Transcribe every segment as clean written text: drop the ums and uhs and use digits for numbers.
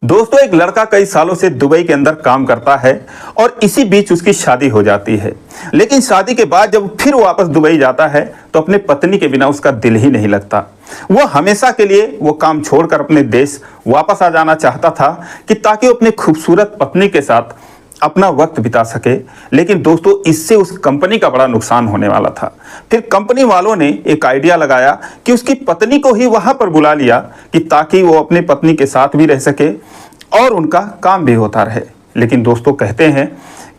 दोस्तों, एक लड़का कई सालों से दुबई के अंदर काम करता है और इसी बीच उसकी शादी हो जाती है। लेकिन शादी के बाद जब फिर वापस दुबई जाता है तो अपने पत्नी के बिना उसका दिल ही नहीं लगता। वो हमेशा के लिए वो काम छोड़कर अपने देश वापस आ जाना चाहता था कि ताकि वो अपनी खूबसूरत पत्नी के साथ अपना वक्त बिता सके। लेकिन दोस्तों, इससे उस कंपनी का बड़ा नुकसान होने वाला था। फिर कंपनी वालों ने एक आइडिया लगाया कि उसकी पत्नी को ही वहां पर बुला लिया कि ताकि वो अपने पत्नी के साथ भी रह सके और उनका काम भी होता रहे। लेकिन दोस्तों, कहते हैं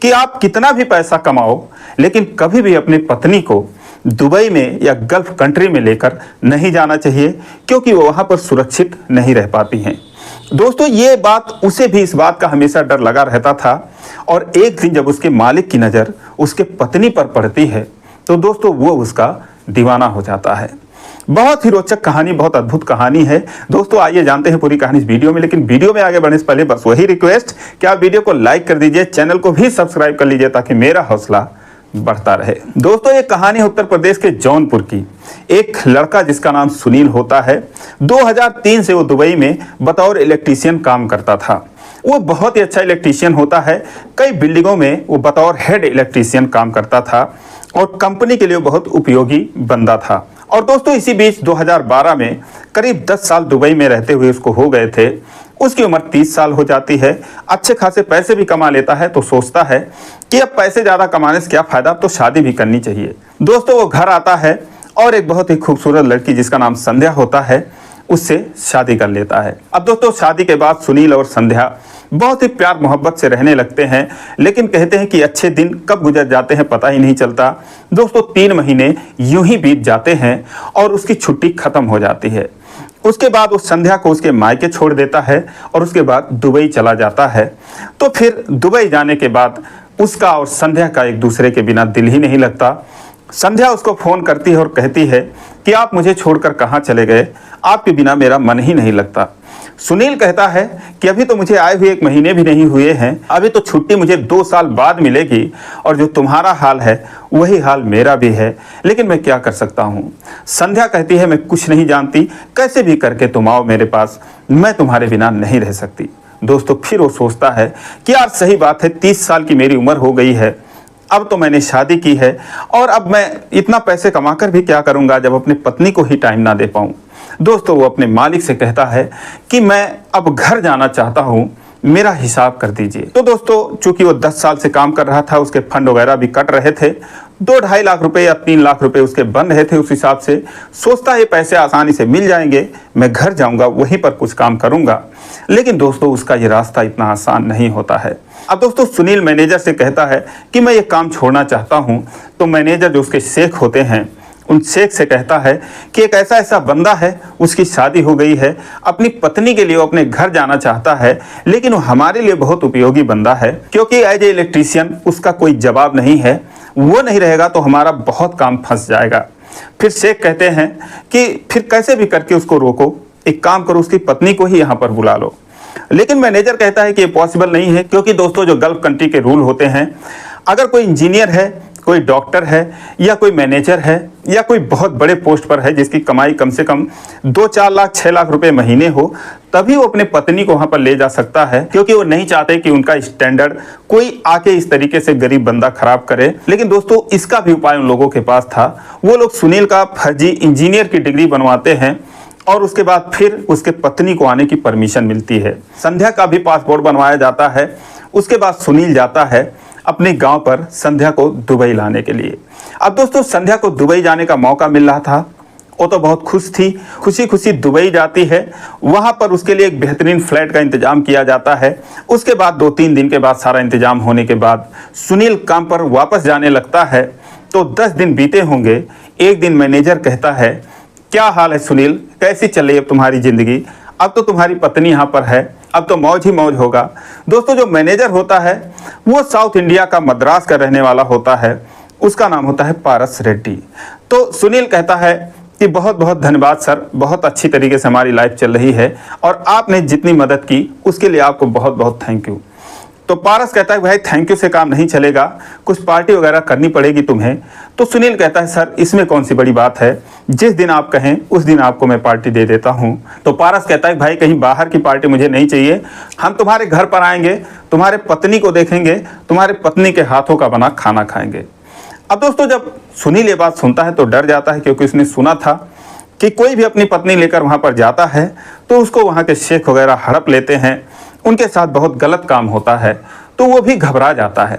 कि आप कितना भी पैसा कमाओ लेकिन कभी भी अपनी पत्नी को दुबई में या गल्फ कंट्री में लेकर नहीं जाना चाहिए, क्योंकि वो वहाँ पर सुरक्षित नहीं रह पाती हैं। दोस्तों, ये बात उसे भी इस बात का हमेशा डर लगा रहता था और एक दिन जब उसके मालिक की नज़र उसके पत्नी पर पड़ती है तो दोस्तों वो उसका दीवाना हो जाता है। बहुत ही रोचक कहानी, बहुत अद्भुत कहानी है। दोस्तों, आइए जानते हैं पूरी कहानी इस वीडियो में। लेकिन वीडियो में आगे बढ़ने से पहले बस वही रिक्वेस्ट कि आप वीडियो को लाइक कर दीजिए, चैनल को भी सब्सक्राइब कर लीजिए ताकि मेरा हौसला बढ़ता रहे। दोस्तों, ये कहानी उत्तर प्रदेश के जौनपुर की। एक लड़का जिसका नाम सुनील होता है, 2003 से वो दुबई में बतौर इलेक्ट्रीशियन काम करता था। वो बहुत ही अच्छा इलेक्ट्रीशियन होता है। कई बिल्डिंगों में वो बतौर हेड इलेक्ट्रीशियन काम करता था और कंपनी के लिए बहुत उपयोगी बंदा था। और दोस्तों, इसी बीच 2012 में करीब 10 साल दुबई में रहते हुए उसको हो गए थे। उसकी उम्र 30 साल हो जाती है। अच्छे खासे पैसे भी कमा लेता है तो सोचता है कि अब पैसे ज़्यादा कमाने से क्या फ़ायदा, अब तो शादी भी करनी चाहिए। दोस्तों, वो घर आता है और एक बहुत ही खूबसूरत लड़की जिसका नाम संध्या होता है उससे शादी कर लेता है। अब दोस्तों, शादी के बाद सुनील और संध्या बहुत ही प्यार मोहब्बत से रहने लगते हैं। लेकिन कहते हैं कि अच्छे दिन कब गुजर जाते हैं पता ही नहीं चलता। दोस्तों, 3 महीने यूं ही बीत जाते हैं और उसकी छुट्टी खत्म हो जाती है। उसके बाद वो संध्या को उसके मायके छोड़ देता है और उसके बाद दुबई चला जाता है। तो फिर दुबई जाने के बाद उसका और संध्या का एक दूसरे के बिना दिल ही नहीं लगता। संध्या उसको फ़ोन करती है और कहती है कि आप मुझे छोड़कर कहाँ चले गए, आपके बिना मेरा मन ही नहीं लगता। सुनील कहता है कि अभी तो मुझे आए हुए 1 महीने भी नहीं हुए हैं, अभी तो छुट्टी मुझे 2 साल बाद मिलेगी और जो तुम्हारा हाल है वही हाल मेरा भी है, लेकिन मैं क्या कर सकता हूँ। संध्या कहती है, मैं कुछ नहीं जानती, कैसे भी करके तुम आओ मेरे पास, मैं तुम्हारे बिना नहीं रह सकती। दोस्तों, फिर वो सोचता है कि यार सही बात है, 30 साल की मेरी उम्र हो गई है, अब तो मैंने शादी की है और अब मैं इतना पैसे कमाकर भी क्या करूँगा जब अपनी पत्नी को ही टाइम ना दे पाऊँ। दोस्तों, वो अपने मालिक से कहता है कि मैं अब घर जाना चाहता हूँ, मेरा हिसाब कर दीजिए। तो दोस्तों, चूंकि वो 10 साल से काम कर रहा था, उसके फंड वगैरह भी कट रहे थे, 2-2.5 लाख रुपए या 3 लाख रुपए उसके बन रहे थे। उस हिसाब से सोचता है पैसे आसानी से मिल जाएंगे, मैं घर जाऊंगा, वहीं पर कुछ काम करूंगा। लेकिन दोस्तों, उसका ये रास्ता इतना आसान नहीं होता है। अब दोस्तों, सुनील मैनेजर से कहता है कि मैं ये काम छोड़ना चाहता हूँ। तो मैनेजर जो उसके शेख होते हैं उन शेख से कहता है कि एक ऐसा बंदा है, उसकी शादी हो गई है, अपनी पत्नी के लिए वो अपने घर जाना चाहता है, लेकिन वो हमारे लिए बहुत उपयोगी बंदा है, क्योंकि एज ए इलेक्ट्रीशियन उसका कोई जवाब नहीं है, वो नहीं रहेगा तो हमारा बहुत काम फंस जाएगा। फिर शेख कहते हैं कि फिर कैसे भी करके उसको रोको, एक काम करो, उसकी पत्नी को ही यहाँ पर बुला लो। लेकिन मैनेजर कहता है कि ये पॉसिबल नहीं है, क्योंकि दोस्तों, जो गल्फ कंट्री के रूल होते हैं, अगर कोई इंजीनियर है, कोई डॉक्टर है या कोई मैनेजर है या कोई बहुत बड़े पोस्ट पर है जिसकी कमाई कम से कम 2-4 लाख 6 लाख रुपए महीने हो, तभी वो अपने पत्नी को वहाँ पर ले जा सकता है, क्योंकि वो नहीं चाहते कि उनका स्टैंडर्ड कोई आके इस तरीके से गरीब बंदा खराब करे। लेकिन दोस्तों, इसका भी उपाय उन लोगों के पास था। वो लोग सुनील का फर्जी इंजीनियर की डिग्री बनवाते हैं और उसके बाद फिर उसके पत्नी को आने की परमिशन मिलती है। संध्या का भी पासपोर्ट बनवाया जाता है। उसके बाद सुनील जाता है अपने गांव पर संध्या को दुबई लाने के लिए। अब दोस्तों, संध्या को दुबई जाने का मौका मिल रहा था। वो तो बहुत खुश थी, खुशी खुशी दुबई जाती है। वहां पर उसके लिए एक बेहतरीन फ्लैट का इंतजाम किया जाता है। उसके बाद 2-3 दिन के बाद सारा इंतजाम होने के बाद सुनील काम पर वापस जाने लगता है। तो 10 दिन बीते होंगे। एक दिन मैनेजर कहता है, क्या हाल है सुनील, कैसी चल रही है तुम्हारी ज़िंदगी, अब तो तुम्हारी पत्नी यहाँ पर है, अब तो मौज ही मौज होगा। दोस्तों, जो मैनेजर होता है वो साउथ इंडिया का मद्रास का रहने वाला होता है, उसका नाम होता है पारस रेड्डी। तो सुनील कहता है कि बहुत बहुत धन्यवाद सर, बहुत अच्छी तरीके से हमारी लाइफ चल रही है और आपने जितनी मदद की उसके लिए आपको बहुत बहुत थैंक यू। तो पारस कहता है, भाई थैंक यू से काम नहीं चलेगा, कुछ पार्टी वगैरह करनी पड़ेगी तुम्हें। तो सुनील कहता है सर इसमें कौन सी बड़ी बात है, जिस दिन आप कहें उस दिन आपको मैं पार्टी दे देता हूं। तो पारस कहता है भाई कहीं बाहर की पार्टी मुझे नहीं चाहिए, हम तुम्हारे घर पर आएंगे, तुम्हारे पत्नी को देखेंगे, तुम्हारे पत्नी के हाथों का बना खाना खाएंगे। अब दोस्तों जब सुनील ये बात सुनता है तो डर जाता है, क्योंकि उसने सुना था कि कोई भी अपनी पत्नी लेकर वहाँ पर जाता है तो उसको वहाँ के शेख वगैरह हड़प लेते हैं, उनके साथ बहुत गलत काम होता है। तो वो भी घबरा जाता है।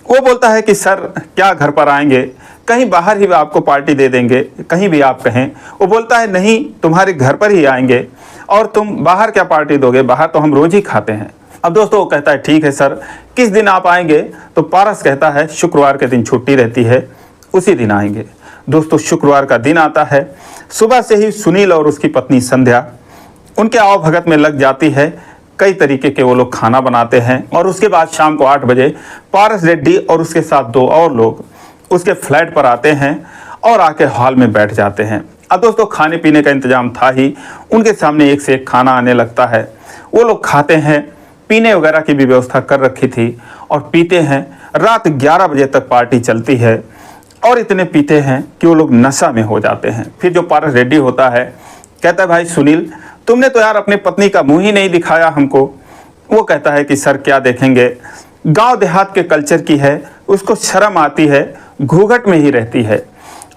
वो बोलता है कि सर क्या घर पर आएंगे, कहीं बाहर ही आपको पार्टी दे देंगे, कहीं भी आप कहें। वो बोलता है नहीं, तुम्हारे घर पर ही आएंगे, और तुम बाहर क्या पार्टी दोगे, बाहर तो हम रोज ही खाते हैं। अब दोस्तों वो कहता है ठीक है सर, किस दिन आप आएंगे। तो पारस कहता है शुक्रवार के दिन छुट्टी रहती है, उसी दिन आएंगे। दोस्तों शुक्रवार का दिन आता है। सुबह से ही सुनील और उसकी पत्नी संध्या उनके आओ भगत में लग जाती है। कई तरीके के वो लोग खाना बनाते हैं, और उसके बाद शाम को 8 बजे पारस रेड्डी और उसके साथ 2 और लोग उसके फ्लैट पर आते हैं और आके हॉल में बैठ जाते हैं। अब दोस्तों खाने पीने का इंतजाम था ही, उनके सामने एक से एक खाना आने लगता है। वो लोग खाते हैं, पीने वगैरह की भी व्यवस्था कर रखी थी, और पीते हैं। रात 11 बजे तक पार्टी चलती है, और इतने पीते हैं कि वो लोग नशा में हो जाते हैं। फिर जो पारस रेड्डी होता है कहता है भाई सुनील तुमने तो यार अपनी पत्नी का मुंह ही नहीं दिखाया हमको। वो कहता है कि सर क्या देखेंगे, गांव देहात के कल्चर की है, उसको शर्म आती है, घूंघट में ही रहती है।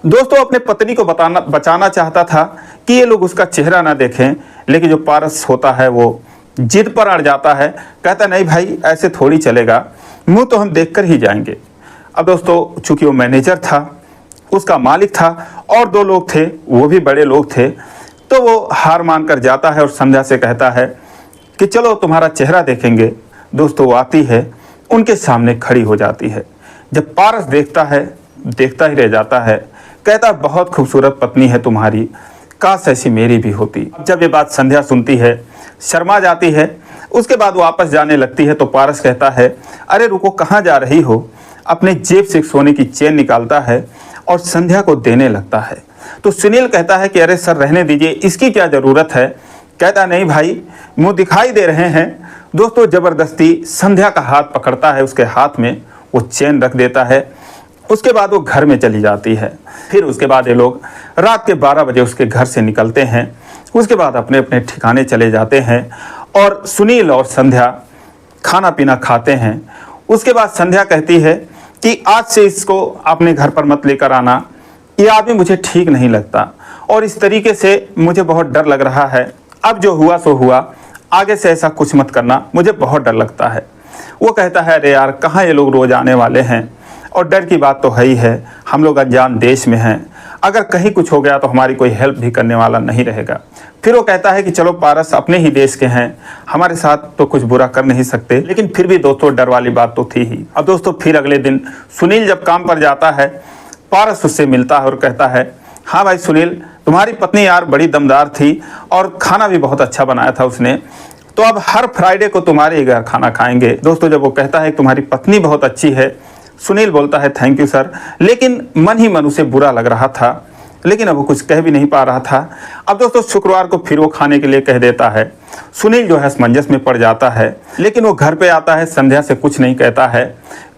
दोस्तों अपने पत्नी को बचाना चाहता था कि ये लोग उसका चेहरा ना देखें, लेकिन जो पारस होता है वो जिद पर अड़ जाता है। कहता नहीं भाई ऐसे थोड़ी चलेगा, मुंह तो हम देखकर ही जाएंगे। अब दोस्तों चूंकि वो मैनेजर था, उसका मालिक था, और 2 लोग थे, वो भी बड़े लोग थे, तो वो हार मान कर जाता है और संध्या से कहता है कि चलो तुम्हारा चेहरा देखेंगे। दोस्तों वो आती है, उनके सामने खड़ी हो जाती है। जब पारस देखता है, देखता ही रह जाता है। कहता बहुत खूबसूरत पत्नी है तुम्हारी, काश ऐसी मेरी भी होती। जब ये बात संध्या सुनती है, शर्मा जाती है। उसके बाद वापस जाने लगती है तो पारस कहता है अरे रुको, कहाँ जा रही हो। अपने जेब से सोने की चेन निकालता है और संध्या को देने लगता है। तो सुनील कहता है कि अरे सर रहने दीजिए, इसकी क्या ज़रूरत है। कहता नहीं भाई मुंह दिखाई दे रहे हैं। दोस्तों ज़बरदस्ती संध्या का हाथ पकड़ता है, उसके हाथ में वो चेन रख देता है। उसके बाद वो घर में चली जाती है। फिर उसके बाद ये लोग रात के 12 बजे उसके घर से निकलते हैं। उसके बाद अपने अपने ठिकाने चले जाते हैं, और सुनील और संध्या खाना पीना खाते हैं। उसके बाद संध्या कहती है कि आज से इसको अपने घर पर मत लेकर आना, ये आदमी मुझे ठीक नहीं लगता, और इस तरीके से मुझे बहुत डर लग रहा है। अब जो हुआ सो हुआ, आगे से ऐसा कुछ मत करना, मुझे बहुत डर लगता है। वो कहता है अरे यार कहाँ ये लोग रोज आने वाले हैं, और डर की बात तो है ही है, हम लोग अनजान देश में हैं, अगर कहीं कुछ हो गया तो हमारी कोई हेल्प भी करने वाला नहीं रहेगा। फिर वो कहता है कि चलो पारस अपने ही देश के हैं, हमारे साथ तो कुछ बुरा कर नहीं सकते, लेकिन फिर भी दोस्तों डर वाली बात तो थी ही। अब दोस्तों फिर अगले दिन सुनील जब काम पर जाता है, पारस उससे मिलता है और कहता है हाँ भाई सुनील, तुम्हारी पत्नी यार बड़ी दमदार थी, और खाना भी बहुत अच्छा बनाया था उसने, तो अब हर फ्राइडे को तुम्हारे ही घर खाना खाएंगे। दोस्तों जब वो कहता है तुम्हारी पत्नी बहुत अच्छी है, सुनील बोलता है थैंक यू सर, लेकिन मन ही मन उसे बुरा लग रहा था, लेकिन अब वो कुछ कह भी नहीं पा रहा था। अब दोस्तों शुक्रवार को फिर वो खाने के लिए कह देता है। सुनील जो है असमंजस में पड़ जाता है, लेकिन वो घर पे आता है, संध्या से कुछ नहीं कहता है,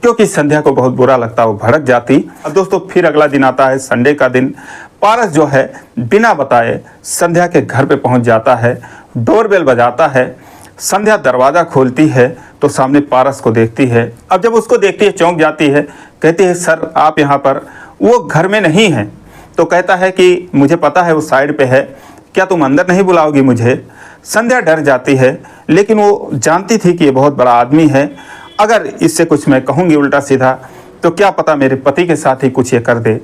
क्योंकि संध्या को बहुत बुरा लगता, वो भड़क जाती। अब दोस्तों फिर अगला दिन आता है, संडे का दिन। पारस जो है बिना बताए संध्या के घर पे पहुंच जाता है, डोरबेल बजाता है। संध्या दरवाज़ा खोलती है तो सामने पारस को देखती है। अब जब उसको देखती है चौंक जाती है, कहती है सर आप यहाँ पर, वो घर में नहीं हैं। तो कहता है कि मुझे पता है वो साइड पे है, क्या तुम अंदर नहीं बुलाओगी मुझे। संध्या डर जाती है, लेकिन वो जानती थी कि ये बहुत बड़ा आदमी है, अगर इससे कुछ मैं कहूँगी उल्टा सीधा तो क्या पता मेरे पति के साथ ही कुछ ये कर दे।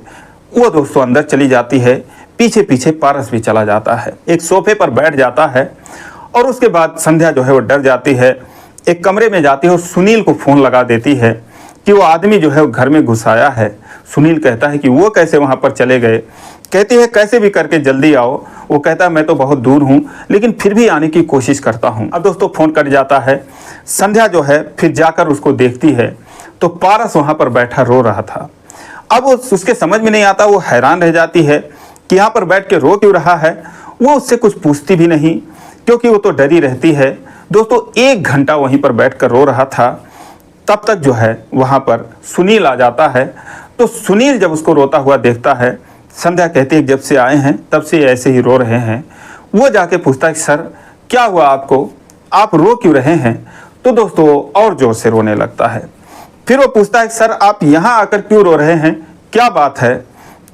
वो दोस्तों अंदर चली जाती है, पीछे पीछे पारस भी चला जाता है, एक सोफे पर बैठ जाता है। और उसके बाद संध्या जो है वो डर जाती है, एक कमरे में जाती है और सुनील को फ़ोन लगा देती है कि वो आदमी जो है वो घर में घुसाया है। सुनील कहता है कि वो कैसे वहाँ पर चले गए। कहती है कैसे भी करके जल्दी आओ। वो कहता है मैं तो बहुत दूर हूँ, लेकिन फिर भी आने की कोशिश करता हूँ। अब दोस्तों फ़ोन कट जाता है। संध्या जो है फिर जाकर उसको देखती है तो पारस वहाँ पर बैठा रो रहा था। अब उसके समझ में नहीं आता, वो हैरान रह जाती है कि यहाँ पर बैठ के रो क्यों रहा है। वो उससे कुछ पूछती भी नहीं, क्योंकि वो तो डरी रहती है। दोस्तों 1 घंटा वहीं पर बैठकर रो रहा था। तब तक जो है वहाँ पर सुनील आ जाता है। तो सुनील जब उसको रोता हुआ देखता है, संध्या कहती है जब से आए हैं तब से ऐसे ही रो रहे हैं। वो जाके पूछता है सर क्या हुआ आपको, आप रो क्यों रहे हैं? तो दोस्तों वो और जोर से रोने लगता है। फिर वो पूछता है सर आप यहाँ आकर क्यों रो रहे हैं, क्या बात है?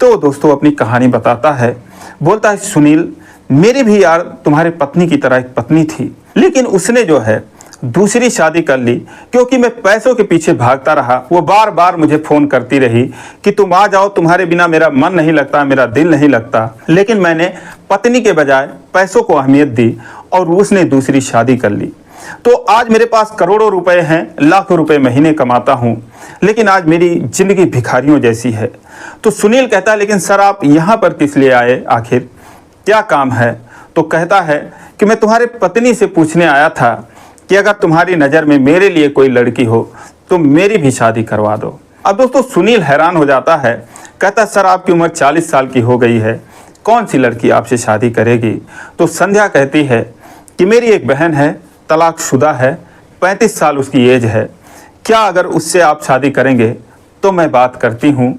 तो दोस्तों अपनी कहानी बताता है, बोलता है सुनील मेरी भी यार तुम्हारे पत्नी की तरह एक पत्नी थी, लेकिन उसने जो है दूसरी शादी कर ली क्योंकि मैं पैसों के पीछे भागता रहा। वो बार बार मुझे फ़ोन करती रही कि तुम आ जाओ, तुम्हारे बिना मेरा मन नहीं लगता, मेरा दिल नहीं लगता। लेकिन मैंने पत्नी के बजाय पैसों को अहमियत दी और उसने दूसरी शादी कर ली। तो आज मेरे पास करोड़ों रुपए हैं, लाखों रुपए महीने कमाता हूँ, लेकिन आज मेरी ज़िंदगी भिखारियों जैसी है। तो सुनील कहता है लेकिन सर आप यहाँ पर किस लिए आए, आखिर क्या काम है? तो कहता है कि मैं तुम्हारे पत्नी से पूछने आया था कि अगर तुम्हारी नज़र में मेरे लिए कोई लड़की हो तो मेरी भी शादी करवा दो। अब दोस्तों सुनील हैरान हो जाता है, कहता सर आपकी उम्र 40 साल की हो गई है, कौन सी लड़की आपसे शादी करेगी? तो संध्या कहती है कि मेरी एक बहन है, तलाकशुदा है, 35 साल उसकी एज है, क्या अगर उससे आप शादी करेंगे तो मैं बात करती हूँ।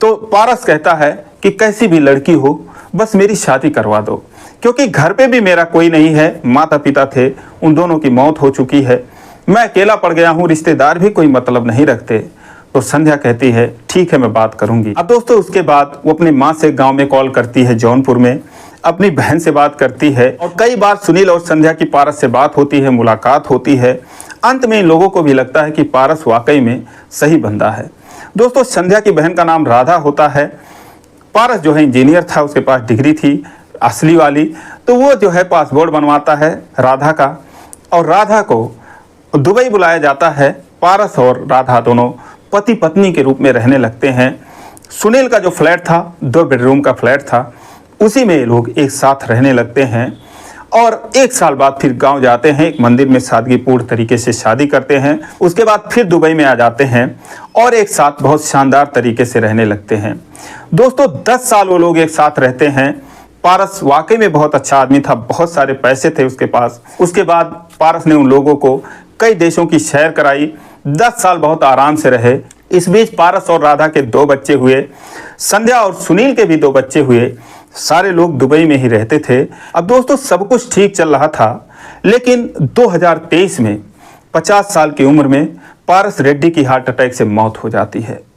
तो पारस कहता है कि कैसी भी लड़की हो बस मेरी शादी करवा दो, क्योंकि घर पे भी मेरा कोई नहीं है, माता पिता थे उन दोनों की मौत हो चुकी है, मैं अकेला पड़ गया हूँ, रिश्तेदार भी कोई मतलब नहीं रखते। तो संध्या कहती है ठीक है मैं बात करूंगी। अब दोस्तों उसके बाद वो अपनी माँ से गांव में कॉल करती है, जौनपुर में अपनी बहन से बात करती है और कई बार सुनील और संध्या की पारस से बात होती है, मुलाकात होती है। अंत में इन लोगों को भी लगता है कि पारस वाकई में सही बंदा है। दोस्तों संध्या की बहन का नाम राधा होता है। पारस जो है इंजीनियर था, उसके पास डिग्री थी असली वाली, तो वो जो है पासपोर्ट बनवाता है राधा का और राधा को दुबई बुलाया जाता है। पारस और राधा दोनों पति पत्नी के रूप में रहने लगते हैं। सुनील का जो फ्लैट था 2 बेडरूम का फ्लैट था, उसी में लोग एक साथ रहने लगते हैं और 1 साल बाद फिर गांव जाते हैं, एक मंदिर में सादगीपूर्ण तरीके से शादी करते हैं। उसके बाद फिर दुबई में आ जाते हैं और एक साथ बहुत शानदार तरीके से रहने लगते हैं। दोस्तों 10 साल वो लोग एक साथ रहते हैं। पारस वाकई में बहुत अच्छा आदमी था, बहुत सारे पैसे थे उसके पास। उसके बाद पारस ने उन लोगों को कई देशों की सैर कराई, 10 साल बहुत आराम से रहे। इस बीच पारस और राधा के 2 बच्चे हुए, संध्या और सुनील के भी 2 बच्चे हुए। सारे लोग दुबई में ही रहते थे। अब दोस्तों सब कुछ ठीक चल रहा था, लेकिन 2023 में 50 साल की उम्र में पारस रेड्डी की हार्ट अटैक से मौत हो जाती है।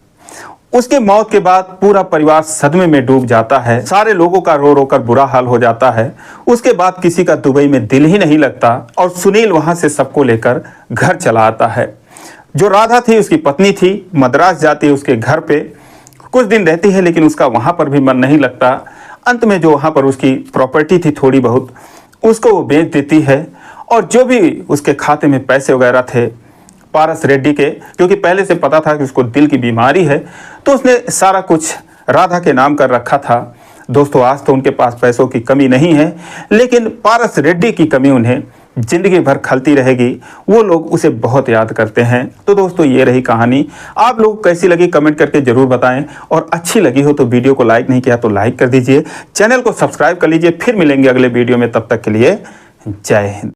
उसके मौत के बाद पूरा परिवार सदमे में डूब जाता है, सारे लोगों का रो रो कर बुरा हाल हो जाता है। उसके बाद किसी का दुबई में दिल ही नहीं लगता और सुनील वहां से सबको लेकर घर चला आता है। जो राधा थी उसकी पत्नी थी, मद्रास जाती है उसके घर पे, कुछ दिन रहती है लेकिन उसका वहां पर भी मन नहीं लगता। अंत में जो वहां पर उसकी प्रॉपर्टी थी थोड़ी बहुत, उसको वो बेच देती है और जो भी उसके खाते में पैसे वगैरह थे पारस रेड्डी के, क्योंकि पहले से पता था कि उसको दिल की बीमारी है, तो उसने सारा कुछ राधा के नाम कर रखा था। दोस्तों आज तो उनके पास पैसों की कमी नहीं है, लेकिन पारस रेड्डी की कमी उन्हें जिंदगी भर खलती रहेगी। वो लोग उसे बहुत याद करते हैं। तो दोस्तों ये रही कहानी। आप लोग कैसी लगी कमेंट करके जरूर बताएं और अच्छी लगी हो तो वीडियो को लाइक नहीं किया तो लाइक कर दीजिए, चैनल को सब्सक्राइब कर लीजिए। फिर मिलेंगे अगले वीडियो में, तब तक के लिए जय हिंद।